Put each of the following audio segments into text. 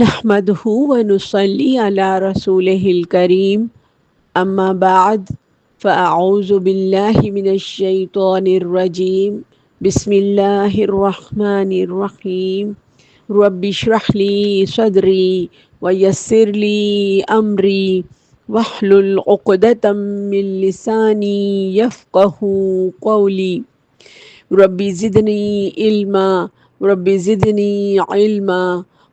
نحمده ونصلي على رسوله الكريم أما بعد فأعوذ بالله من الشيطان الرجيم بسم الله الرحمن الرحيم رب اشرح لي صدري ويسر لي أمري واحلل عقدة من لساني يفقه قولي ربی زدنی علما ربی زدنی علما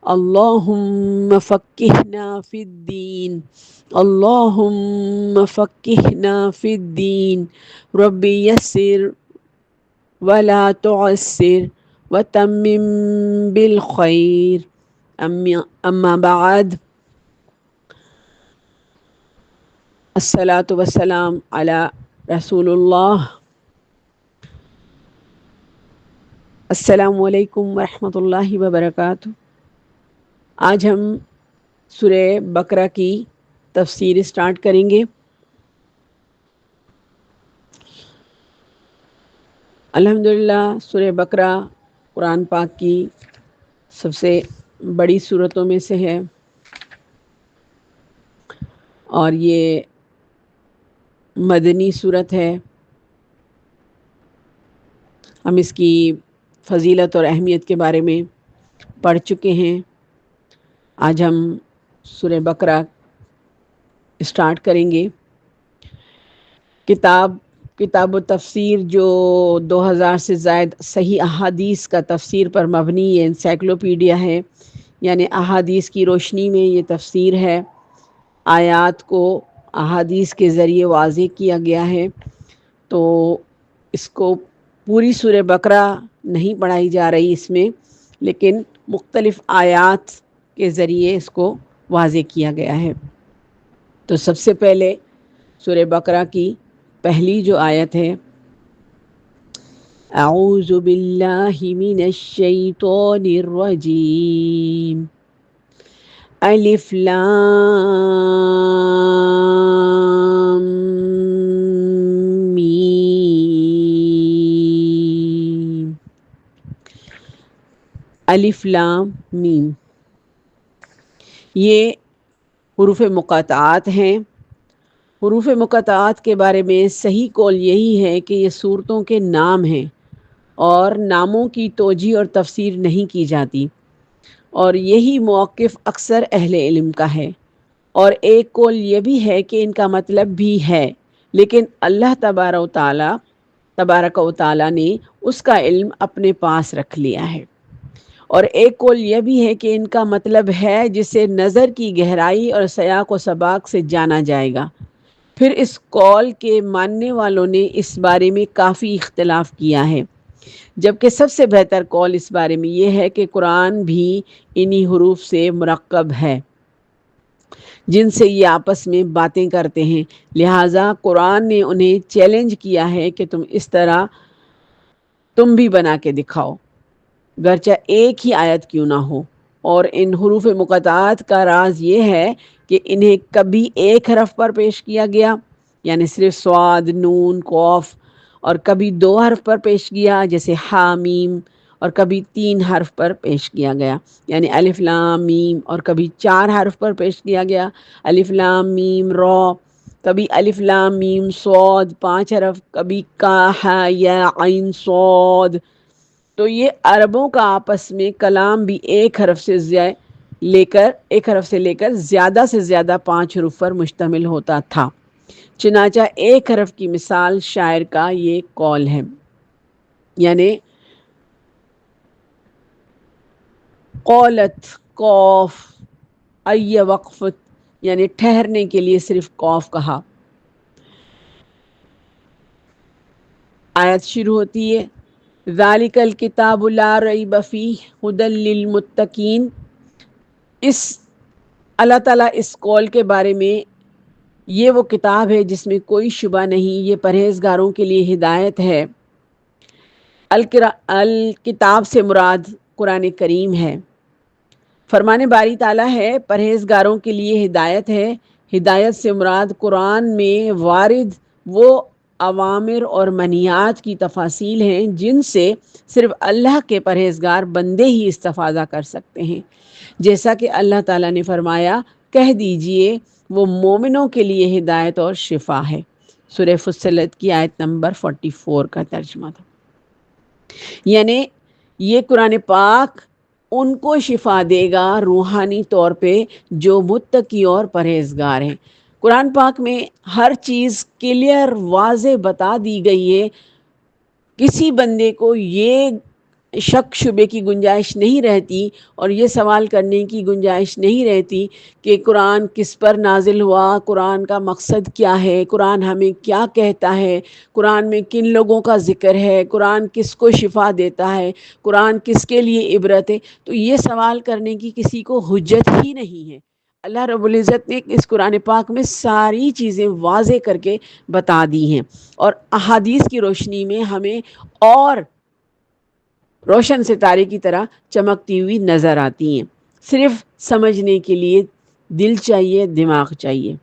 اللہم فقہنا فی الدین اللہم فقہنا فی الدین ربی یسر ولا تعسر وتمم بالخیر اما بعد الصلاة والسلام علی رسول اللہ. السلام علیکم ورحمۃ اللہ وبرکاتہ. آج ہم سورہ بقرہ کی تفسیر اسٹارٹ کریں گے. الحمدللہ سورہ بقرہ قرآن پاک کی سب سے بڑی سورتوں میں سے ہے اور یہ مدنی سورت ہے. ہم اس کی فضیلت اور اہمیت کے بارے میں پڑھ چکے ہیں. آج ہم سورہ بقرہ اسٹارٹ کریں گے. کتاب و تفسیر جو 2000 سے زائد صحیح احادیث کا تفسیر پر مبنی یہ انسائکلوپیڈیا ہے، یعنی احادیث کی روشنی میں یہ تفسیر ہے. آیات کو احادیث کے ذریعے واضح کیا گیا ہے. تو اس کو پوری سورہ بقرہ نہیں پڑھائی جا رہی اس میں، لیکن مختلف آیات کے ذریعے اس کو واضح کیا گیا ہے. تو سب سے پہلے سورہ بقرہ کی پہلی جو آیت ہے، اعوذ باللہ من الشیطان الرجیم الف لام میم. الف لام میم یہ حروف مقاطعات ہیں. حروف مقاطعات کے بارے میں صحیح قول یہی ہے کہ یہ صورتوں کے نام ہیں اور ناموں کی توجیہ اور تفسیر نہیں کی جاتی، اور یہی موقف اکثر اہل علم کا ہے. اور ایک قول یہ بھی ہے کہ ان کا مطلب بھی ہے، لیکن اللہ تبارک و تعالی نے اس کا علم اپنے پاس رکھ لیا ہے. اور ایک قول یہ بھی ہے کہ ان کا مطلب ہے جسے نظر کی گہرائی اور سیاق و سباق سے جانا جائے گا. پھر اس قول کے ماننے والوں نے اس بارے میں کافی اختلاف کیا ہے، جبکہ سب سے بہتر قول اس بارے میں یہ ہے کہ قرآن بھی انہی حروف سے مرکب ہے جن سے یہ آپس میں باتیں کرتے ہیں. لہٰذا قرآن نے انہیں چیلنج کیا ہے کہ تم بھی بنا کے دکھاؤ، گرچہ ایک ہی آیت کیوں نہ ہو. اور ان حروف مقاطعات کا راز یہ ہے کہ انہیں کبھی ایک حرف پر پیش کیا گیا، یعنی صرف صاد، نون، قاف، اور کبھی 2 حرف پر پیش کیا جیسے حا میم، اور کبھی 3 حرف پر پیش کیا گیا یعنی الف لام میم، اور کبھی 4 حرف پر پیش کیا گیا الف لام میم را، کبھی الف لام میم صاد 5 حرف، کبھی کاف یا عین صاد. تو یہ عربوں کا آپس میں کلام بھی ایک حرف سے لے کر زیادہ سے زیادہ 5 حروف پر مشتمل ہوتا تھا. چنانچہ ایک حرف کی مثال شاعر کا یہ قول ہے، یعنی قولت قوف ای وقفت، یعنی ٹھہرنے کے لیے صرف قوف کہا. آیت شروع ہوتی ہے ذالک الکتاب لا ریب فیہ ھدی للمتقین. اللہ تعالیٰ اس قول کے بارے میں یہ وہ کتاب ہے جس میں کوئی شبہ نہیں، یہ پرہیزگاروں کے لیے ہدایت ہے. الکتاب سے مراد قرآن کریم ہے. فرمان باری تعالیٰ ہے پرہیزگاروں کے لیے ہدایت ہے. ہدایت سے مراد قرآن میں وارد وہ اوامر اور منہیات کی تفاصیل ہیں جن سے صرف اللہ کے پرہیزگار بندے ہی استفادہ کر سکتے ہیں۔ جیسا کہ اللہ تعالیٰ نے فرمایا، کہہ دیجئے وہ مومنوں کے لیے ہدایت اور شفا ہے۔ سورہ فصلت کی آیت نمبر 44 کا ترجمہ تھا۔ یعنی یہ قرآن پاک ان کو شفا دے گا روحانی طور پہ جو متقی اور پرہیزگار ہیں۔ قرآن پاک میں ہر چیز کلیئر واضح بتا دی گئی ہے، کسی بندے کو یہ شک شبے کی گنجائش نہیں رہتی اور یہ سوال کرنے کی گنجائش نہیں رہتی کہ قرآن کس پر نازل ہوا، قرآن کا مقصد کیا ہے، قرآن ہمیں کیا کہتا ہے، قرآن میں کن لوگوں کا ذکر ہے، قرآن کس کو شفا دیتا ہے، قرآن کس کے لیے عبرت ہے۔ تو یہ سوال کرنے کی کسی کو حجت ہی نہیں ہے۔ اللہ رب العزت نے اس قرآن پاک میں ساری چیزیں واضح کر کے بتا دی ہیں، اور احادیث کی روشنی میں ہمیں اور روشن ستارے کی طرح چمکتی ہوئی نظر آتی ہیں۔ صرف سمجھنے کے لیے دل چاہیے، دماغ چاہیے۔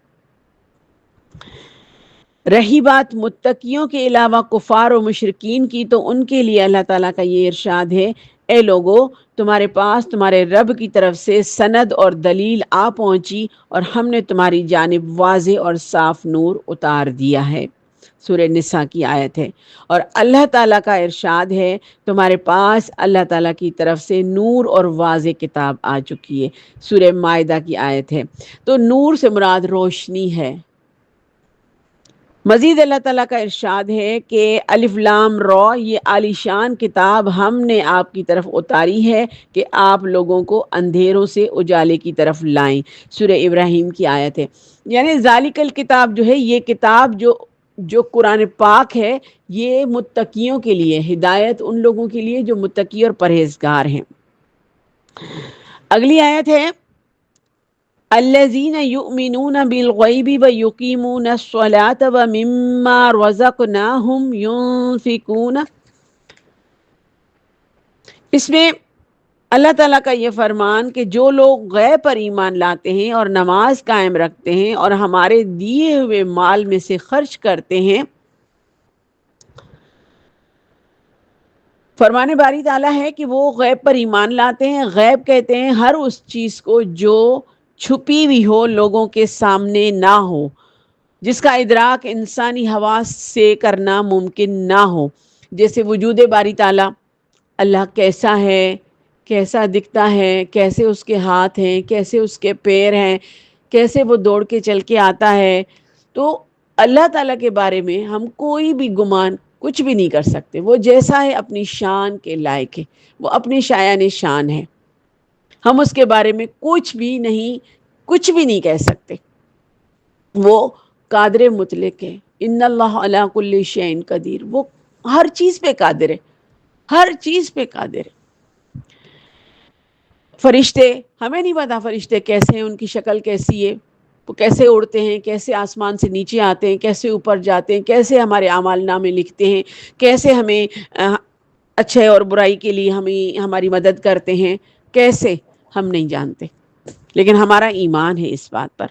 رہی بات متقیوں کے علاوہ کفار و مشرکین کی، تو ان کے لیے اللہ تعالیٰ کا یہ ارشاد ہے، اے لوگو تمہارے پاس تمہارے رب کی طرف سے سند اور دلیل آ پہنچی اور ہم نے تمہاری جانب واضح اور صاف نور اتار دیا ہے۔ سورہ نساء کی آیت ہے۔ اور اللہ تعالیٰ کا ارشاد ہے، تمہارے پاس اللہ تعالیٰ کی طرف سے نور اور واضح کتاب آ چکی ہے۔ سورہ مائدہ کی آیت ہے۔ تو نور سے مراد روشنی ہے۔ مزید اللہ تعالیٰ کا ارشاد ہے کہ الف لام را، یہ عالی شان کتاب ہم نے آپ کی طرف اتاری ہے کہ آپ لوگوں کو اندھیروں سے اجالے کی طرف لائیں۔ سورہ ابراہیم کی آیت ہے۔ یعنی ذالک الکتاب جو ہے، یہ کتاب جو قرآن پاک ہے، یہ متقیوں کے لیے ہدایت، ان لوگوں کے لیے جو متقی اور پرہیزگار ہیں۔ اگلی آیت ہے، الذین یؤمنون بالغیب ویقیمون الصلاۃ ومما رزقناہم ینفقون۔ اس میں اللہ تعالیٰ کا یہ فرمان کہ جو لوگ غیب پر ایمان لاتے ہیں اور نماز قائم رکھتے ہیں اور ہمارے دیے ہوئے مال میں سے خرچ کرتے ہیں، فرمان باری تعالیٰ ہے کہ وہ غیب پر ایمان لاتے ہیں۔ غیب کہتے ہیں ہر اس چیز کو جو چھپی ہوئی ہو، لوگوں کے سامنے نہ ہو، جس کا ادراک انسانی حواس سے کرنا ممکن نہ ہو۔ جیسے وجود باری تعالیٰ، اللہ کیسا ہے، کیسا دکھتا ہے، کیسے اس کے ہاتھ ہیں، کیسے اس کے پیر ہیں، کیسے وہ دوڑ کے چل کے آتا ہے۔ تو اللہ تعالیٰ کے بارے میں ہم کوئی بھی گمان کچھ بھی نہیں کر سکتے۔ وہ جیسا ہے اپنی شان کے لائق ہے، وہ اپنی شایان شان ہے۔ ہم اس کے بارے میں کچھ بھی نہیں کہہ سکتے۔ وہ قادر مطلق ہے۔ ان اللہ علی کل شیء قدیر، وہ ہر چیز پہ قادر ہے، ہر چیز پہ قادر ہے۔ فرشتے، ہمیں نہیں پتا فرشتے کیسے ہیں، ان کی شکل کیسی ہے، وہ کیسے اڑتے ہیں، کیسے آسمان سے نیچے آتے ہیں، کیسے اوپر جاتے ہیں، کیسے ہمارے اعمال نامے لکھتے ہیں، کیسے ہمیں اچھے اور برائی کے لیے ہماری مدد کرتے ہیں، کیسے ہم نہیں جانتے۔ لیکن ہمارا ایمان ہے اس بات پر۔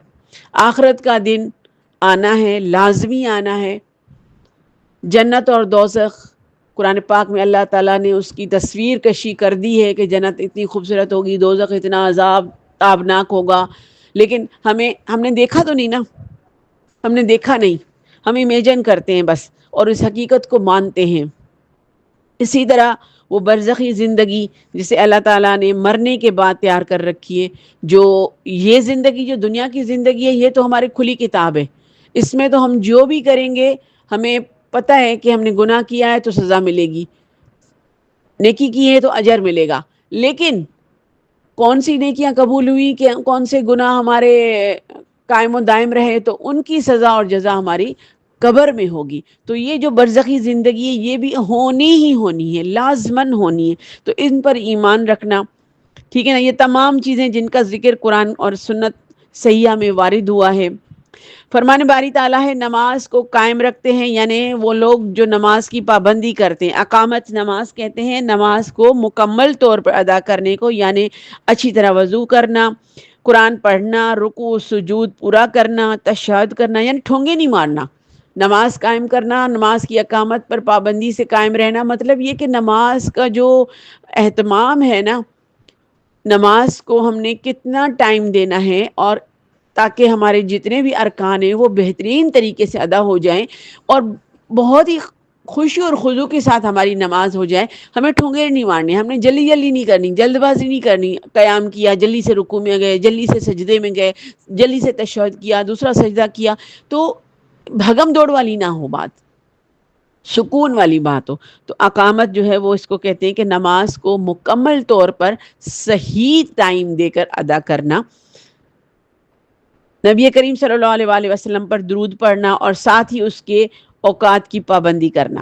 آخرت کا دن آنا ہے، لازمی آنا ہے۔ جنت اور دوزخ، قرآن پاک میں اللہ تعالیٰ نے اس کی تصویر کشی کر دی ہے کہ جنت اتنی خوبصورت ہوگی، دوزخ اتنا عذاب تابناک ہوگا، لیکن ہم نے دیکھا تو نہیں نا، ہم نے دیکھا نہیں، ہم امیجن کرتے ہیں بس، اور اس حقیقت کو مانتے ہیں۔ اسی طرح وہ برزخی زندگی جسے اللہ تعالیٰ نے مرنے کے بعد تیار کر رکھی ہے، جو یہ زندگی جو دنیا کی زندگی ہے، یہ تو ہماری کھلی کتاب ہے۔ اس میں تو ہم جو بھی کریں گے، ہمیں پتہ ہے کہ ہم نے گناہ کیا ہے تو سزا ملے گی، نیکی کی ہے تو اجر ملے گا۔ لیکن کون سی نیکیاں قبول ہوئی، کہ کون سے گناہ ہمارے قائم و دائم رہے، تو ان کی سزا اور جزا ہماری قبر میں ہوگی۔ تو یہ جو برزخی زندگی ہے، یہ بھی ہونی ہی ہونی ہے، لازماً ہونی ہے۔ تو ان پر ایمان رکھنا، ٹھیک ہے نا، یہ تمام چیزیں جن کا ذکر قرآن اور سنت صحیحہ میں وارد ہوا ہے۔ فرمان باری تعالیٰ ہے، نماز کو قائم رکھتے ہیں، یعنی وہ لوگ جو نماز کی پابندی کرتے ہیں۔ اقامت نماز کہتے ہیں نماز کو مکمل طور پر ادا کرنے کو، یعنی اچھی طرح وضو کرنا، قرآن پڑھنا، رکوع سجود پورا کرنا، تشہد کرنا، یعنی ٹھونگے نہیں مارنا، نماز قائم کرنا، نماز کی اقامت پر پابندی سے قائم رہنا، مطلب یہ کہ نماز کا جو اہتمام ہے نا، نماز کو ہم نے کتنا ٹائم دینا ہے، اور تاکہ ہمارے جتنے بھی ارکان ہیں وہ بہترین طریقے سے ادا ہو جائیں اور بہت ہی خوشی اور خضوع کے ساتھ ہماری نماز ہو جائے۔ ہمیں ٹھونگے نہیں مارنے، ہم نے جلدی جلدی نہیں کرنی، جلد بازی نہیں کرنی، قیام کیا جلدی سے رکوع میں گئے، جلدی سے سجدے میں گئے، جلدی سے تشہد کیا، دوسرا سجدہ کیا، تو بھگم دوڑ والی نہ ہو بات، سکون والی بات ہو۔ تو اقامت جو ہے وہ اس کو کہتے ہیں کہ نماز کو مکمل طور پر صحیح ٹائم دے کر ادا کرنا، نبی کریم صلی اللہ علیہ وآلہ وسلم پر درود پڑھنا، اور ساتھ ہی اس کے اوقات کی پابندی کرنا۔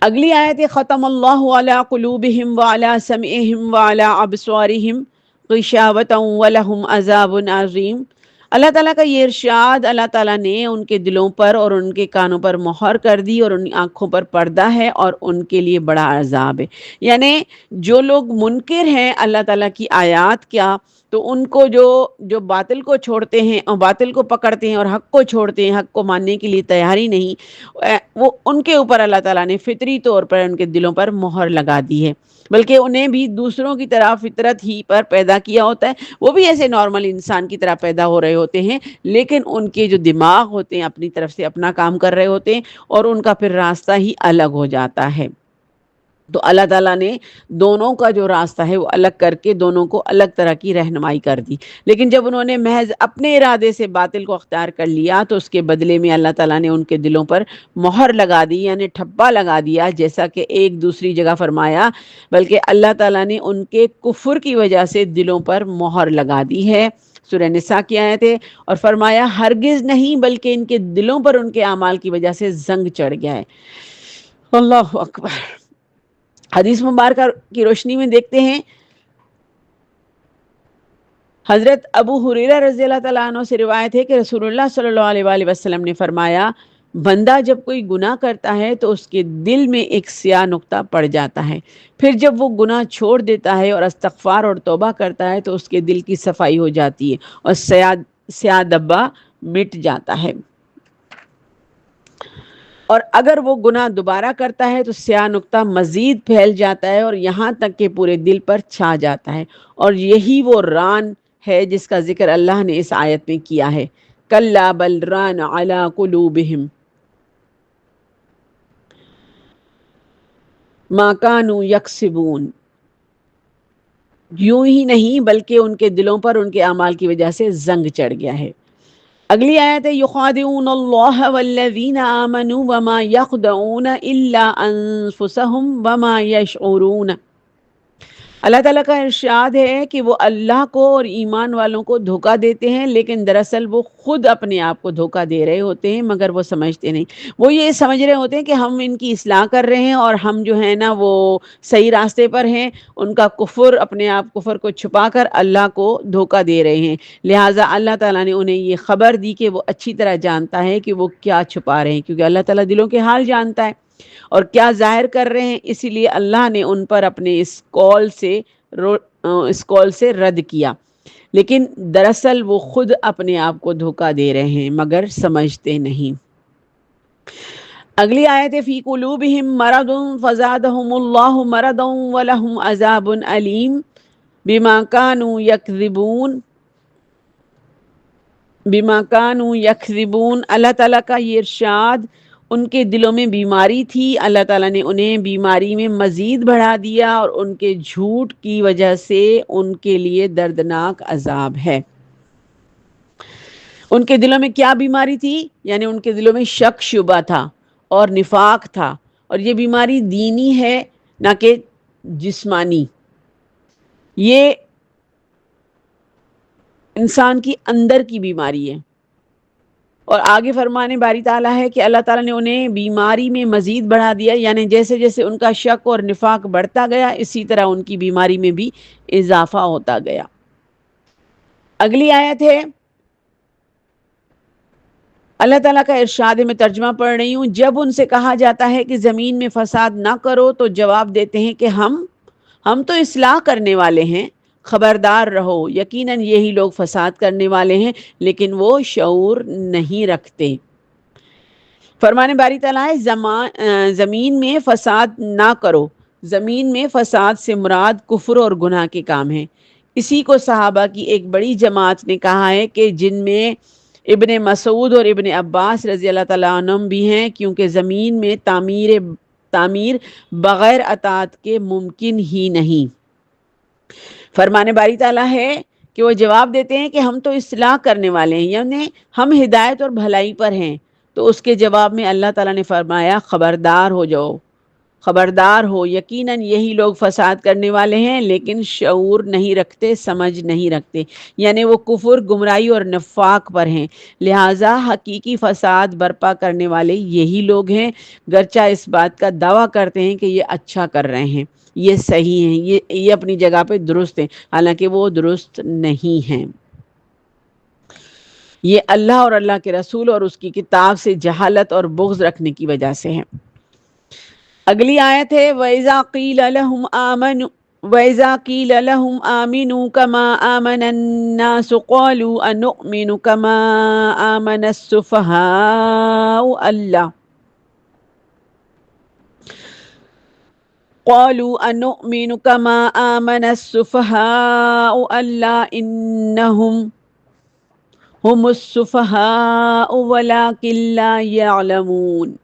اگلی آیت ہے ختم اللہ علی قلوبہم وعلی سمعہم وعلی ابصارہم غشاوۃ ولہم عذاب عظیم۔ اللہ تعالیٰ کا یہ ارشاد، اللہ تعالیٰ نے ان کے دلوں پر اور ان کے کانوں پر مہر کر دی، اور ان آنکھوں پر پردہ ہے، اور ان کے لیے بڑا عذاب ہے۔ یعنی جو لوگ منکر ہیں اللہ تعالیٰ کی آیات کیا، تو ان کو جو باطل کو چھوڑتے ہیں اور باطل کو پکڑتے ہیں اور حق کو چھوڑتے ہیں، حق کو ماننے کے لیے تیاری نہیں، وہ ان کے اوپر اللہ تعالیٰ نے فطری طور پر ان کے دلوں پر مہر لگا دی ہے، بلکہ انہیں بھی دوسروں کی طرح فطرت ہی پر پیدا کیا ہوتا ہے، وہ بھی ایسے نارمل انسان کی طرح پیدا ہو رہے ہوتے ہیں، لیکن ان کے جو دماغ ہوتے ہیں اپنی طرف سے اپنا کام کر رہے ہوتے ہیں، اور ان کا پھر راستہ ہی الگ ہو جاتا ہے۔ تو اللہ تعالیٰ نے دونوں کا جو راستہ ہے وہ الگ کر کے دونوں کو الگ طرح کی رہنمائی کر دی، لیکن جب انہوں نے محض اپنے ارادے سے باطل کو اختیار کر لیا تو اس کے بدلے میں اللہ تعالیٰ نے ان کے دلوں پر مہر لگا دی، یعنی ٹھپا لگا دیا، جیسا کہ ایک دوسری جگہ فرمایا، بلکہ اللہ تعالیٰ نے ان کے کفر کی وجہ سے دلوں پر مہر لگا دی ہے۔ سورہ نساء کی آیت ہے، اور فرمایا ہرگز نہیں بلکہ ان کے دلوں پر ان کے اعمال کی وجہ سے زنگ چڑھ گیا ہے۔ اللہ اکبر۔ حدیث مبارکہ کی روشنی میں دیکھتے ہیں، حضرت ابو ہریرہ رضی اللہ تعالیٰ عنہ سے روایت ہے کہ رسول اللہ صلی اللہ علیہ وآلہ وسلم نے فرمایا، بندہ جب کوئی گناہ کرتا ہے تو اس کے دل میں ایک سیاہ نقطہ پڑ جاتا ہے، پھر جب وہ گناہ چھوڑ دیتا ہے اور استغفار اور توبہ کرتا ہے تو اس کے دل کی صفائی ہو جاتی ہے اور سیاہ دبا مٹ جاتا ہے، اور اگر وہ گناہ دوبارہ کرتا ہے تو سیاہ نقطہ مزید پھیل جاتا ہے اور یہاں تک کہ پورے دل پر چھا جاتا ہے، اور یہی وہ ران ہے جس کا ذکر اللہ نے اس آیت میں کیا ہے، کلا بل ران علی قلوبہم ما کانوا یکسبون۔ یوں ہی نہیں بلکہ ان کے دلوں پر ان کے اعمال کی وجہ سے زنگ چڑھ گیا ہے۔ اگلی آیت ہے یخادعون اللہ والذین آمنوا وما یخدعون الا انفسهم وما یشعرون۔ اللہ تعالیٰ کا ارشاد ہے کہ وہ اللہ کو اور ایمان والوں کو دھوکہ دیتے ہیں، لیکن دراصل وہ خود اپنے آپ کو دھوکہ دے رہے ہوتے ہیں، مگر وہ سمجھتے نہیں۔ وہ یہ سمجھ رہے ہوتے ہیں کہ ہم ان کی اصلاح کر رہے ہیں اور ہم جو ہے نا وہ صحیح راستے پر ہیں، ان کا کفر، اپنے آپ کفر کو چھپا کر اللہ کو دھوکہ دے رہے ہیں، لہٰذا اللہ تعالیٰ نے انہیں یہ خبر دی کہ وہ اچھی طرح جانتا ہے کہ وہ کیا چھپا رہے ہیں، کیونکہ اللہ تعالیٰ دلوں کے حال جانتا ہے اور کیا ظاہر کر رہے ہیں، اسی لیے اللہ نے ان پر اپنے اس قول سے رد کیا، لیکن دراصل وہ خود اپنے آپ کو دھوکہ دے رہے ہیں مگر سمجھتے نہیں۔ اگلی آیت ہے فی قلوبہم مرض فزادہم اللہ مرضا ولہم عذاب علیم بما کانوا یکذبون۔ اللہ تعالیٰ کا یہ ارشاد، ان کے دلوں میں بیماری تھی، اللہ تعالیٰ نے انہیں بیماری میں مزید بڑھا دیا، اور ان کے جھوٹ کی وجہ سے ان کے لیے دردناک عذاب ہے۔ ان کے دلوں میں کیا بیماری تھی؟ یعنی ان کے دلوں میں شک شبہ تھا اور نفاق تھا، اور یہ بیماری دینی ہے نہ کہ جسمانی، یہ انسان کی اندر کی بیماری ہے۔ اور آگے فرمانے باری تعالیٰ ہے کہ اللہ تعالیٰ نے انہیں بیماری میں مزید بڑھا دیا، یعنی جیسے جیسے ان کا شک اور نفاق بڑھتا گیا اسی طرح ان کی بیماری میں بھی اضافہ ہوتا گیا۔ اگلی آیت ہے اللہ تعالیٰ کا ارشاد، میں ترجمہ پڑھ رہی ہوں، جب ان سے کہا جاتا ہے کہ زمین میں فساد نہ کرو تو جواب دیتے ہیں کہ ہم تو اصلاح کرنے والے ہیں، خبردار رہو، یقیناً یہی لوگ فساد کرنے والے ہیں لیکن وہ شعور نہیں رکھتے۔ فرمان باری تعالیٰ ہے زمین میں فساد نہ کرو. زمین میں فساد سے مراد کفر اور گناہ کے کام ہیں. اسی کو صحابہ کی ایک بڑی جماعت نے کہا ہے کہ جن میں ابن مسعود اور ابن عباس رضی اللہ تعالیٰ عنہم بھی ہیں، کیونکہ زمین میں تعمیر بغیر اطاعت کے ممکن ہی نہیں. فرمان باری تعالیٰ ہے کہ وہ جواب دیتے ہیں کہ ہم تو اصلاح کرنے والے ہیں، یعنی ہم ہدایت اور بھلائی پر ہیں. تو اس کے جواب میں اللہ تعالیٰ نے فرمایا خبردار ہو جاؤ، خبردار ہو، یقیناً یہی لوگ فساد کرنے والے ہیں لیکن شعور نہیں رکھتے، سمجھ نہیں رکھتے، یعنی وہ کفر، گمراہی اور نفاق پر ہیں. لہٰذا حقیقی فساد برپا کرنے والے یہی لوگ ہیں، گرچہ اس بات کا دعویٰ کرتے ہیں کہ یہ اچھا کر رہے ہیں، یہ صحیح ہیں، یہ اپنی جگہ پہ درست ہیں، حالانکہ وہ درست نہیں ہیں. یہ اللہ اور اللہ کے رسول اور اس کی کتاب سے جہالت اور بغض رکھنے کی وجہ سے ہے. اگلی آیت ہے وَإِذَا قِيلَ لَهُمْ آمَنُوا وَإِذَا قِيلَ لَهُمْ آمِنُوا كَمَا آمَنَ النَّاسُ قَالُوا أَنُؤْمِنُ كَمَا آمَنَ السُّفَهَاءُ أَلَّا إِنَّهُمْ هُمُ السُّفَهَاءُ وَلَكِنْ لَا يَعْلَمُونَ.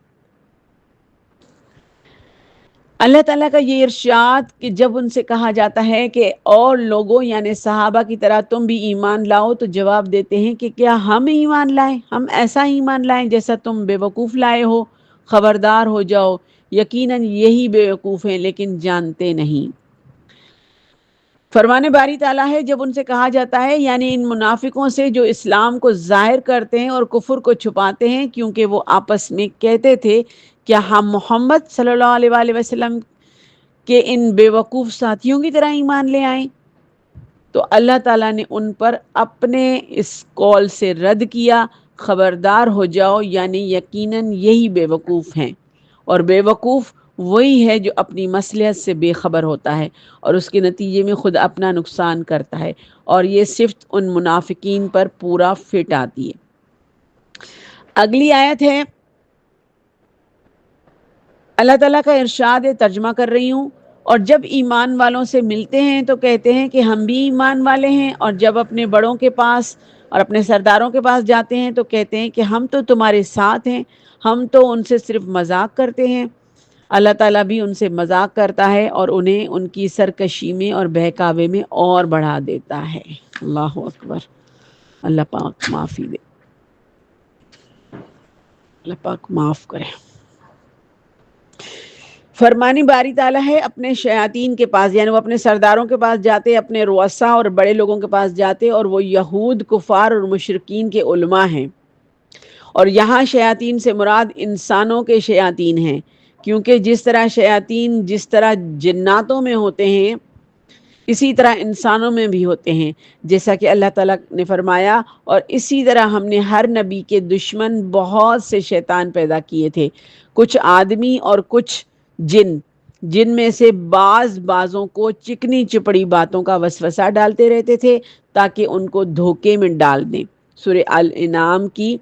اللہ تعالیٰ کا یہ ارشاد کہ جب ان سے کہا جاتا ہے کہ اور لوگوں یعنی صحابہ کی طرح تم بھی ایمان لاؤ، تو جواب دیتے ہیں کہ کیا ہم ایمان لائیں، ہم ایسا ایمان لائیں جیسا تم بے وقوف لائے ہو. خبردار ہو جاؤ، یقیناً یہی بے وقوف ہیں لیکن جانتے نہیں. فرمان باری تعالیٰ ہے جب ان سے کہا جاتا ہے، یعنی ان منافقوں سے جو اسلام کو ظاہر کرتے ہیں اور کفر کو چھپاتے ہیں، کیونکہ وہ آپس میں کہتے تھے کیا ہم محمد صلی اللہ علیہ وآلہ وسلم کے ان بے وقوف ساتھیوں کی طرح ایمان لے آئیں. تو اللہ تعالیٰ نے ان پر اپنے اس قول سے رد کیا، خبردار ہو جاؤ، یعنی یقیناً یہی بے وقوف ہیں. اور بے وقوف وہی ہے جو اپنی مصلحت سے بے خبر ہوتا ہے اور اس کے نتیجے میں خود اپنا نقصان کرتا ہے، اور یہ صفت ان منافقین پر پورا فٹ آتی ہے. اگلی آیت ہے اللہ تعالیٰ کا ارشاد ہے، ترجمہ کر رہی ہوں. اور جب ایمان والوں سے ملتے ہیں تو کہتے ہیں کہ ہم بھی ایمان والے ہیں، اور جب اپنے بڑوں کے پاس اور اپنے سرداروں کے پاس جاتے ہیں تو کہتے ہیں کہ ہم تو تمہارے ساتھ ہیں، ہم تو ان سے صرف مذاق کرتے ہیں. اللہ تعالیٰ بھی ان سے مذاق کرتا ہے اور انہیں ان کی سرکشی میں اور بہکاوے میں اور بڑھا دیتا ہے. اللہ اکبر. اللہ پاک معافی دے، اللہ پاک معاف کرے. فرمانی باری تعالیٰ ہے اپنے شیاطین کے پاس، یعنی وہ اپنے سرداروں کے پاس جاتے، اپنے رؤساء اور بڑے لوگوں کے پاس جاتے، اور وہ یہود، کفار اور مشرکین کے علماء ہیں. اور یہاں شیاطین سے مراد انسانوں کے شیاطین ہیں، کیونکہ جس طرح شیاطین جس طرح جناتوں میں ہوتے ہیں اسی طرح انسانوں میں بھی ہوتے ہیں، جیسا کہ اللہ تعالیٰ نے فرمایا اور اسی طرح ہم نے ہر نبی کے دشمن بہت سے شیطان پیدا کیے تھے، کچھ آدمی اور کچھ جن میں سے بعضوں کو چکنی چپڑی باتوں کا وسوسہ ڈالتے رہتے تھے تاکہ ان کو دھوکے میں ڈال دیں. سورہ الانعام کی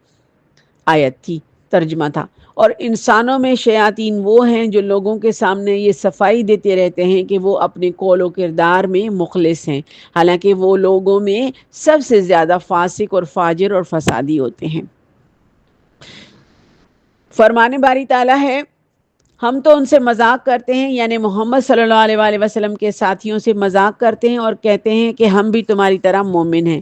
آیت تھی، ترجمہ تھا. اور انسانوں میں شیاطین وہ ہیں جو لوگوں کے سامنے یہ صفائی دیتے رہتے ہیں کہ وہ اپنے قول و کردار میں مخلص ہیں، حالانکہ وہ لوگوں میں سب سے زیادہ فاسق اور فاجر اور فسادی ہوتے ہیں. فرمان باری تعالیٰ ہے ہم تو ان سے مذاق کرتے ہیں، یعنی محمد صلی اللہ علیہ وآلہ وسلم کے ساتھیوں سے مذاق کرتے ہیں اور کہتے ہیں کہ ہم بھی تمہاری طرح مومن ہیں.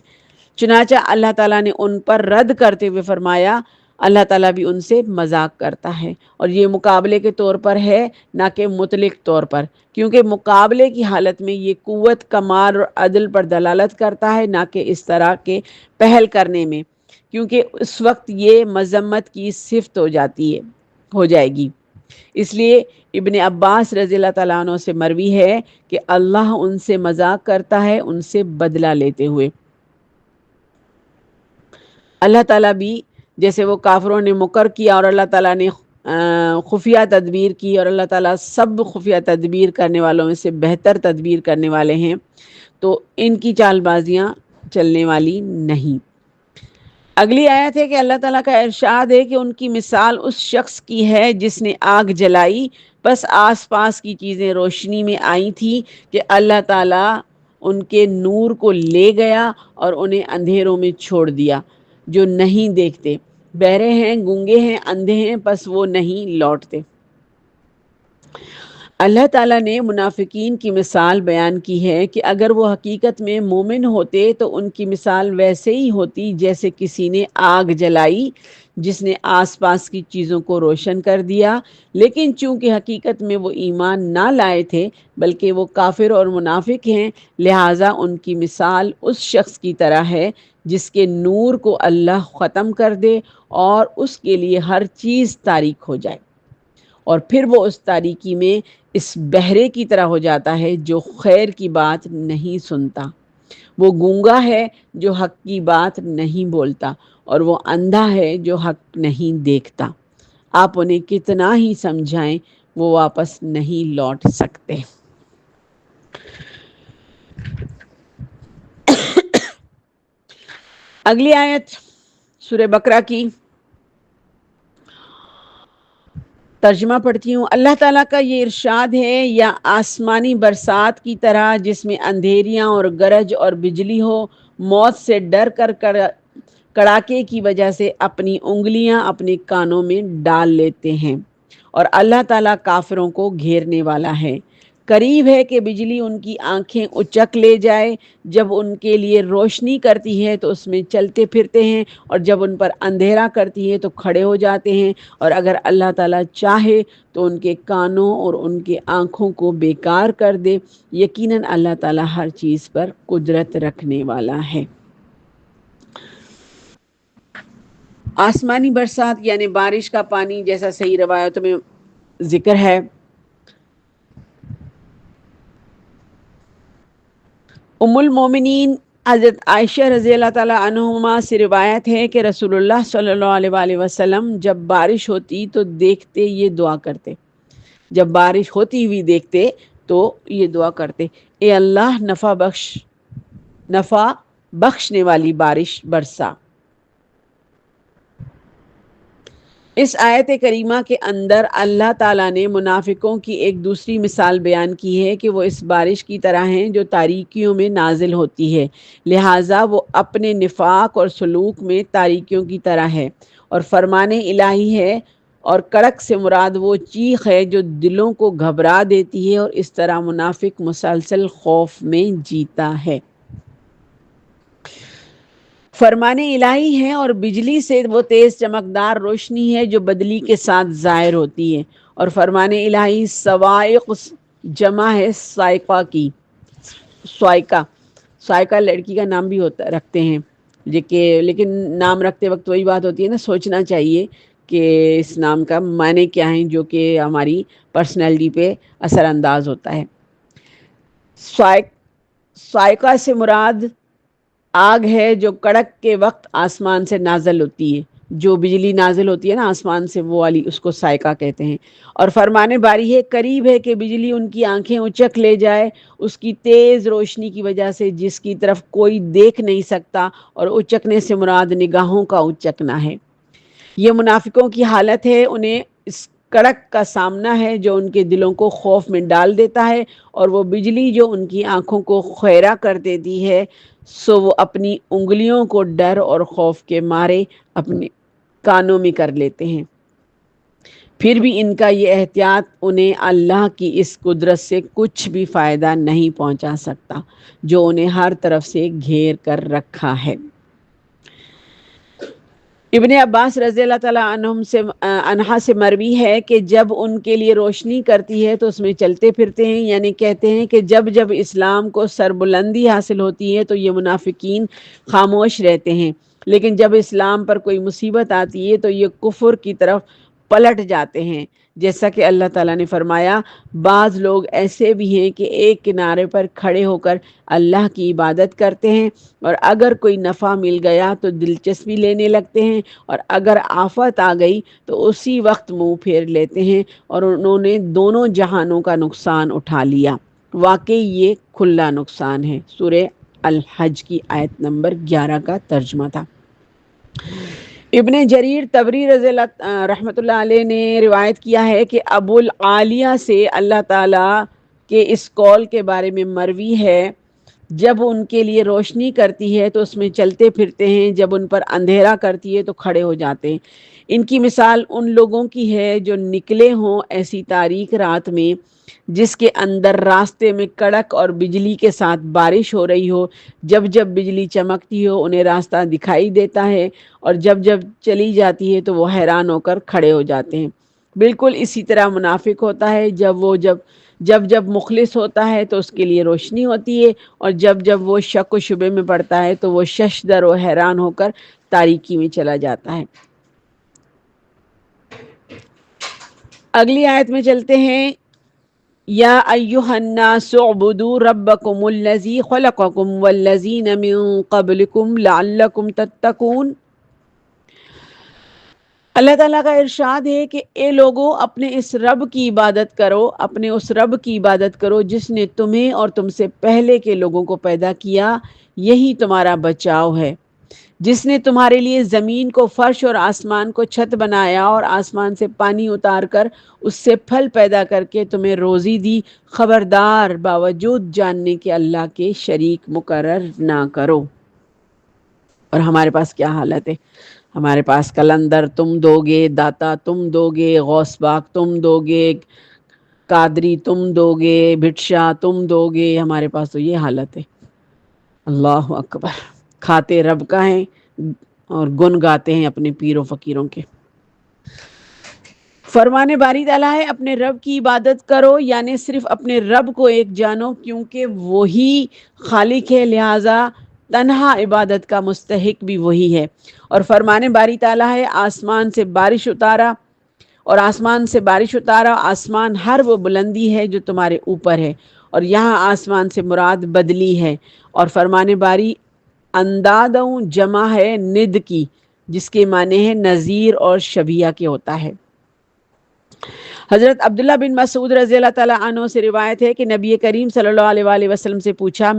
چنانچہ اللہ تعالیٰ نے ان پر رد کرتے ہوئے فرمایا اللہ تعالیٰ بھی ان سے مذاق کرتا ہے، اور یہ مقابلے کے طور پر ہے نہ کہ مطلق طور پر، کیونکہ مقابلے کی حالت میں یہ قوت، کمال اور عدل پر دلالت کرتا ہے، نہ کہ اس طرح کے پہل کرنے میں، کیونکہ اس وقت یہ مذمت کی صفت ہو جائے گی. اس لیے ابن عباس رضی اللہ تعالیٰ عنہ سے مروی ہے کہ اللہ ان سے مذاق کرتا ہے ان سے بدلہ لیتے ہوئے. اللہ تعالیٰ بھی جیسے وہ کافروں نے مکر کیا اور اللہ تعالیٰ نے خفیہ تدبیر کی، اور اللہ تعالیٰ سب خفیہ تدبیر کرنے والوں میں سے بہتر تدبیر کرنے والے ہیں، تو ان کی چال بازیاں چلنے والی نہیں. اگلی آیت ہے کہ اللہ تعالیٰ کا ارشاد ہے کہ ان کی مثال اس شخص کی ہے جس نے آگ جلائی، بس آس پاس کی چیزیں روشنی میں آئی تھی کہ اللہ تعالیٰ ان کے نور کو لے گیا اور انہیں اندھیروں میں چھوڑ دیا، جو نہیں دیکھتے، بہرے ہیں، گونگے ہیں، اندھے ہیں، پس وہ نہیں لوٹتے۔ اللہ تعالیٰ نے منافقین کی مثال بیان کی ہے کہ اگر وہ حقیقت میں مومن ہوتے تو ان کی مثال ویسے ہی ہوتی جیسے کسی نے آگ جلائی جس نے آس پاس کی چیزوں کو روشن کر دیا، لیکن چونکہ حقیقت میں وہ ایمان نہ لائے تھے بلکہ وہ کافر اور منافق ہیں، لہٰذا ان کی مثال اس شخص کی طرح ہے جس کے نور کو اللہ ختم کر دے اور اس کے لیے ہر چیز تاریک ہو جائے، اور پھر وہ اس تاریکی میں اس بہرے کی طرح ہو جاتا ہے جو خیر کی بات نہیں سنتا، وہ گونگا ہے جو حق کی بات نہیں بولتا، اور وہ اندھا ہے جو حق نہیں دیکھتا، آپ انہیں کتنا ہی سمجھائیں وہ واپس نہیں لوٹ سکتے۔ اگلی آیت سورہ بقرہ کی ترجمہ پڑھتی ہوں۔ اللہ تعالیٰ کا یہ ارشاد ہے، یا آسمانی برسات کی طرح جس میں اندھیریاں اور گرج اور بجلی ہو، موت سے ڈر کر کڑاکے کی وجہ سے اپنی انگلیاں اپنے کانوں میں ڈال لیتے ہیں، اور اللہ تعالیٰ کافروں کو گھیرنے والا ہے۔ قریب ہے کہ بجلی ان کی آنکھیں اچک لے جائے، جب ان کے لیے روشنی کرتی ہے تو اس میں چلتے پھرتے ہیں، اور جب ان پر اندھیرا کرتی ہے تو کھڑے ہو جاتے ہیں، اور اگر اللہ تعالیٰ چاہے تو ان کے کانوں اور ان کے آنکھوں کو بیکار کر دے، یقیناً اللہ تعالیٰ ہر چیز پر قدرت رکھنے والا ہے۔ آسمانی برسات یعنی بارش کا پانی، جیسا صحیح روایتوں میں ذکر ہے، ام المومنین حضرت عائشہ رضی اللہ تعالیٰ عنہما سے روایت ہے کہ رسول اللہ صلی اللہ علیہ وآلہ وسلم جب بارش ہوتی تو دیکھتے یہ دعا کرتے، جب بارش ہوتی ہوئی دیکھتے تو یہ دعا کرتے، اے اللہ نفع بخشنے والی بارش برسا۔ اس آیت کریمہ کے اندر اللہ تعالیٰ نے منافقوں کی ایک دوسری مثال بیان کی ہے کہ وہ اس بارش کی طرح ہیں جو تاریکیوں میں نازل ہوتی ہے، لہٰذا وہ اپنے نفاق اور سلوک میں تاریکیوں کی طرح ہے، اور فرمان الہی ہے، اور کڑک سے مراد وہ چیخ ہے جو دلوں کو گھبرا دیتی ہے، اور اس طرح منافق مسلسل خوف میں جیتا ہے۔ فرمان الہی ہے، اور بجلی سے وہ تیز چمکدار روشنی ہے جو بدلی کے ساتھ ظاہر ہوتی ہے، اور فرمان الہی صواعق جمع ہے صاعقہ کی، صاعقہ لڑکی کا نام بھی رکھتے ہیں، لیکن نام رکھتے وقت وہی بات ہوتی ہے نا، سوچنا چاہیے کہ اس نام کا معنی کیا ہے جو کہ ہماری پرسنالٹی پہ اثر انداز ہوتا ہے۔ صاعقہ سے مراد آگ ہے جو کڑک کے وقت آسمان سے نازل ہوتی ہے، جو بجلی نازل ہوتی ہے نا آسمان سے، وہ والی اس کو صاعقہ کہتے ہیں۔ اور فرمان باری ہے، قریب ہے کہ بجلی ان کی آنکھیں اچک لے جائے اس کی تیز روشنی کی وجہ سے جس کی طرف کوئی دیکھ نہیں سکتا، اور اچکنے سے مراد نگاہوں کا اچکنا ہے۔ یہ منافقوں کی حالت ہے، انہیں اس کڑک کا سامنا ہے جو ان کے دلوں کو خوف میں ڈال دیتا ہے، اور وہ بجلی جو ان کی آنکھوں کو خیرہ کر دیتی ہے، سو وہ اپنی انگلیوں کو ڈر اور خوف کے مارے اپنے کانوں میں کر لیتے ہیں، پھر بھی ان کا یہ احتیاط انہیں اللہ کی اس قدرت سے کچھ بھی فائدہ نہیں پہنچا سکتا جو انہیں ہر طرف سے گھیر کر رکھا ہے۔ ابن عباس رضی اللہ تعالیٰ عنہ سے مروی ہے کہ جب ان کے لیے روشنی کرتی ہے تو اس میں چلتے پھرتے ہیں، یعنی کہتے ہیں کہ جب جب اسلام کو سربلندی حاصل ہوتی ہے تو یہ منافقین خاموش رہتے ہیں، لیکن جب اسلام پر کوئی مصیبت آتی ہے تو یہ کفر کی طرف پلٹ جاتے ہیں، جیسا کہ اللہ تعالیٰ نے فرمایا، بعض لوگ ایسے بھی ہیں کہ ایک کنارے پر کھڑے ہو کر اللہ کی عبادت کرتے ہیں، اور اگر کوئی نفع مل گیا تو دلچسپی لینے لگتے ہیں، اور اگر آفت آ گئی تو اسی وقت منہ پھیر لیتے ہیں، اور انہوں نے دونوں جہانوں کا نقصان اٹھا لیا۔ واقعی یہ کھلا نقصان ہے۔ سورہ الحج کی آیت نمبر 11 کا ترجمہ تھا۔ ابن جریر طبری رضی اللہ رحمۃ اللہ علیہ نے روایت کیا ہے کہ ابو العالیہ سے اللہ تعالیٰ کے اس قول کے بارے میں مروی ہے، جب ان کے لیے روشنی کرتی ہے تو اس میں چلتے پھرتے ہیں، جب ان پر اندھیرا کرتی ہے تو کھڑے ہو جاتے ہیں۔ ان کی مثال ان لوگوں کی ہے جو نکلے ہوں ایسی تاریک رات میں جس کے اندر راستے میں کڑک اور بجلی کے ساتھ بارش ہو رہی ہو۔ جب جب بجلی چمکتی ہو انہیں راستہ دکھائی دیتا ہے، اور جب جب چلی جاتی ہے تو وہ حیران ہو کر کھڑے ہو جاتے ہیں۔ بالکل اسی طرح منافق ہوتا ہے، جب مخلص ہوتا ہے تو اس کے لیے روشنی ہوتی ہے، اور جب جب وہ شک و شبے میں پڑتا ہے تو وہ ششدر و حیران ہو کر تاریکی میں چلا جاتا ہے۔ اگلی آیت میں چلتے ہیں۔ یا ایھا الناس اعبدوا ربکم الذی خلقکم والذین من قبلکم لعلکم تتقون۔ اللہ تعالیٰ کا ارشاد ہے کہ اے لوگو اپنے اس رب کی عبادت کرو، اپنے اس رب کی عبادت کرو جس نے تمہیں اور تم سے پہلے کے لوگوں کو پیدا کیا، یہی تمہارا بچاؤ ہے۔ جس نے تمہارے لیے زمین کو فرش اور آسمان کو چھت بنایا، اور آسمان سے پانی اتار کر اس سے پھل پیدا کر کے تمہیں روزی دی، خبردار باوجود جاننے کے اللہ کے شریک مقرر نہ کرو۔ اور ہمارے پاس کیا حالت ہے؟ ہمارے پاس کلندر تم دو گے، داتا تم دو گے، غوث باغ تم دو گے، قادری تم دو گے، بھٹشا تم دو گے۔ ہمارے پاس تو یہ حالت ہے۔ اللہ اکبر! کھاتے رب کا ہیں اور گن گاتے ہیں اپنے پیروں فقیروں کے۔ فرمانے باری تعالیٰ ہے اپنے رب کی عبادت کرو، یعنی صرف اپنے رب کو ایک جانو، کیونکہ وہی خالق ہے، لہٰذا تنہا عبادت کا مستحق بھی وہی ہے۔ اور فرمانے باری تعالیٰ ہے آسمان سے بارش اتارا، آسمان ہر وہ بلندی ہے جو تمہارے اوپر ہے، اور یہاں آسمان سے مراد بدلی ہے۔ اور فرمانے باری اندادوں جمع ہے ند کی، جس کے معنی ہے نظیر اور شبیہ کے ہوتا ہے۔ حضرت عبداللہ بن مسعود رضی اللہ تعالیٰ عنہ سے روایت ہے کہ نبی کریم صلی اللہ علیہ وآلہ وسلم سے پوچھا،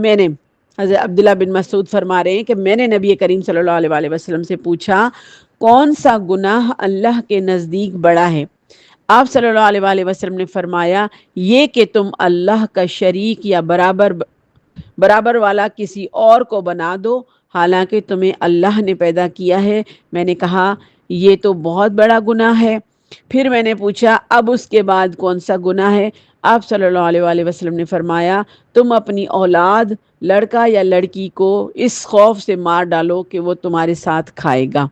حضرت عبداللہ بن مسعود فرما رہے ہیں کہ میں نے نبی کریم صلی اللہ علیہ وآلہ وسلم سے پوچھا کون سا گناہ اللہ کے نزدیک بڑا ہے؟ آپ صلی اللہ علیہ وآلہ وسلم نے فرمایا، یہ کہ تم اللہ کا شریک یا برابر والا کسی اور کو بنا دو، حالانکہ تمہیں اللہ نے پیدا کیا ہے۔ میں نے کہا یہ تو بہت بڑا گناہ ہے۔ پھر میں نے پوچھا اب اس کے بعد کون سا گناہ ہے؟ آپ صلی اللہ علیہ وآلہ وسلم نے فرمایا، تم اپنی اولاد لڑکا یا لڑکی کو اس خوف سے مار ڈالو کہ وہ تمہارے ساتھ کھائے گا۔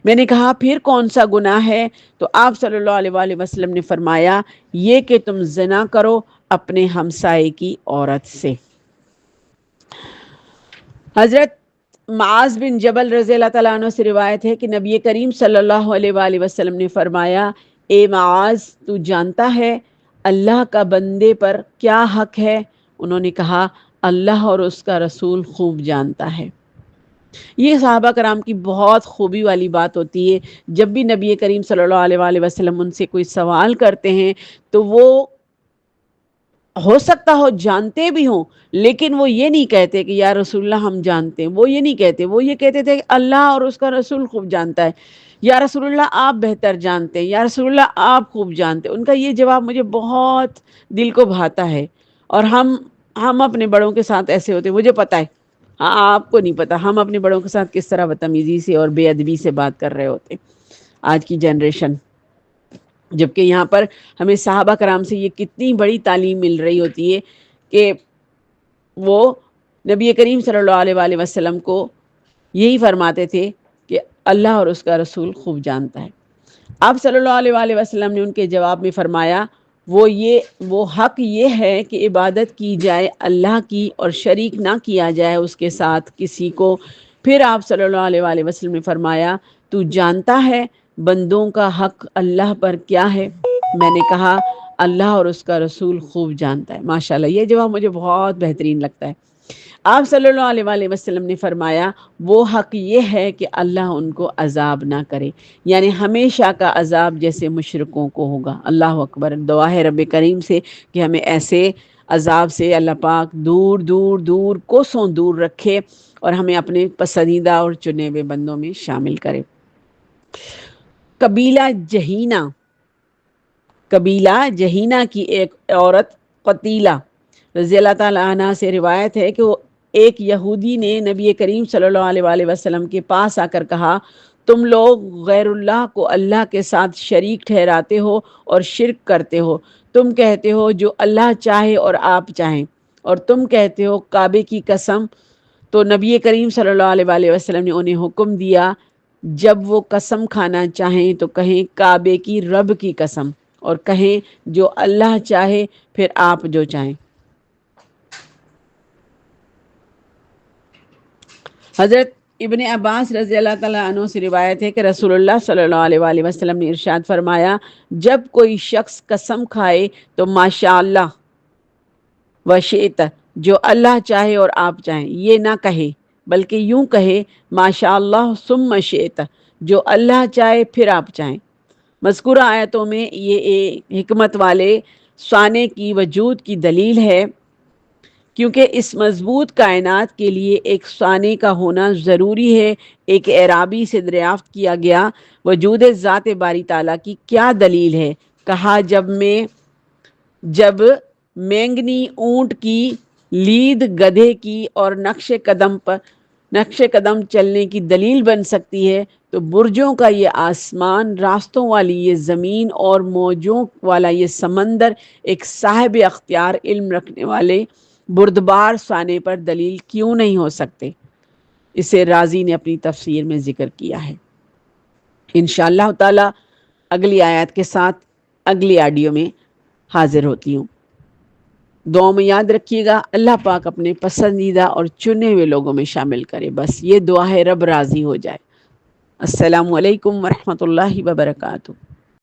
میں نے کہا پھر کون سا گناہ ہے؟ تو آپ صلی اللہ علیہ وآلہ وسلم نے فرمایا، یہ کہ تم زنا کرو اپنے ہمسائے کی عورت سے۔ حضرت معاذ بن جبل رضی اللہ تعالیٰ عنہ سے روایت ہے کہ نبی کریم صلی اللہ علیہ وآلہ وسلم نے فرمایا، اے معاذ تو جانتا ہے اللہ کا بندے پر کیا حق ہے؟ انہوں نے کہا اللہ اور اس کا رسول خوب جانتا ہے۔ یہ صحابہ کرام کی بہت خوبی والی بات ہوتی ہے، جب بھی نبی کریم صلی اللہ علیہ وآلہ وسلم ان سے کوئی سوال کرتے ہیں تو وہ ہو سکتا ہو جانتے بھی ہوں، لیکن وہ یہ نہیں کہتے کہ یا رسول اللہ ہم جانتے ہیں، وہ یہ نہیں کہتے، وہ یہ کہتے تھے کہ اللہ اور اس کا رسول خوب جانتا ہے، یا رسول اللہ آپ بہتر جانتے ہیں، یا رسول اللہ آپ خوب جانتے ہیں۔ ان کا یہ جواب مجھے بہت دل کو بھاتا ہے، اور ہم اپنے بڑوں کے ساتھ ایسے ہوتے ہیں، مجھے پتہ ہے، ہاں آپ کو نہیں پتا ہم اپنے بڑوں کے ساتھ کس طرح بدتمیزی سے اور بے ادبی سے بات کر رہے ہوتے ہیں آج کی جنریشن۔ جبکہ یہاں پر ہمیں صحابہ کرام سے یہ کتنی بڑی تعلیم مل رہی ہوتی ہے کہ وہ نبی کریم صلی اللہ علیہ وآلہ وسلم کو یہی فرماتے تھے کہ اللہ اور اس کا رسول خوب جانتا ہے۔ آپ صلی اللہ علیہ وآلہ وسلم نے ان کے جواب میں فرمایا، وہ حق یہ ہے کہ عبادت کی جائے اللہ کی اور شریک نہ کیا جائے اس کے ساتھ کسی کو۔ پھر آپ صلی اللہ علیہ وآلہ وسلم نے فرمایا، تو جانتا ہے بندوں کا حق اللہ پر کیا ہے؟ میں نے کہا اللہ اور اس کا رسول خوب جانتا ہے۔ ماشاءاللہ یہ جواب مجھے بہت بہترین لگتا ہے۔ آپ صلی اللہ علیہ وآلہ وسلم نے فرمایا، وہ حق یہ ہے کہ اللہ ان کو عذاب نہ کرے، یعنی ہمیشہ کا عذاب جیسے مشرکوں کو ہوگا۔ اللہ اکبر! دعا ہے رب کریم سے کہ ہمیں ایسے عذاب سے اللہ پاک دور دور دور کوسوں دور رکھے اور ہمیں اپنے پسندیدہ اور چنے ہوئے بندوں میں شامل کرے۔ قبیلہ جہینہ، قبیلہ جہینہ کی ایک عورت قتیلہ رضی اللہ تعالی عنہ سے روایت ہے کہ وہ ایک یہودی نے نبی کریم صلی اللہ علیہ وآلہ وسلم کے پاس آ کر کہا، تم لوگ غیر اللہ کو اللہ کے ساتھ شریک ٹھہراتے ہو اور شرک کرتے ہو، تم کہتے ہو جو اللہ چاہے اور آپ چاہیں، اور تم کہتے ہو کعبے کی قسم۔ تو نبی کریم صلی اللہ علیہ وآلہ وسلم نے انہیں حکم دیا جب وہ قسم کھانا چاہیں تو کہیں کعبے کی رب کی قسم، اور کہیں جو اللہ چاہے پھر آپ جو چاہیں۔ حضرت ابن عباس رضی اللہ تعالیٰ عنہ سے روایت ہے کہ رسول اللہ صلی اللہ علیہ وآلہ وسلم نے ارشاد فرمایا، جب کوئی شخص قسم کھائے تو ماشاء اللہ وشئت، جو اللہ چاہے اور آپ چاہیں، یہ نہ کہے بلکہ یوں کہے ماشاء اللہ ثم شئت، جو اللہ چاہے پھر آپ چاہیں۔ مذکورہ آیتوں میں یہ حکمت والے سوانح کی وجود کی دلیل ہے، کیونکہ اس مضبوط کائنات کے لیے ایک سوانح کا ہونا ضروری ہے۔ ایک اعرابی سے دریافت کیا گیا، وجود ذات باری تعالیٰ کی کیا دلیل ہے؟ کہا، جب مینگنی اونٹ کی، لید گدھے کی اور نقش قدم چلنے کی دلیل بن سکتی ہے، تو برجوں کا یہ آسمان، راستوں والی یہ زمین اور موجوں والا یہ سمندر ایک صاحب اختیار علم رکھنے والے بردبار سوانح پر دلیل کیوں نہیں ہو سکتے؟ اسے رازی نے اپنی تفسیر میں ذکر کیا ہے۔ انشاءاللہ تعالی اگلی آیات کے ساتھ اگلی آڈیو میں حاضر ہوتی ہوں۔ دعا میں یاد رکھیے گا، اللہ پاک اپنے پسندیدہ اور چنے ہوئے لوگوں میں شامل کرے، بس یہ دعا ہے، رب راضی ہو جائے۔ السلام علیکم ورحمۃ اللہ وبرکاتہ۔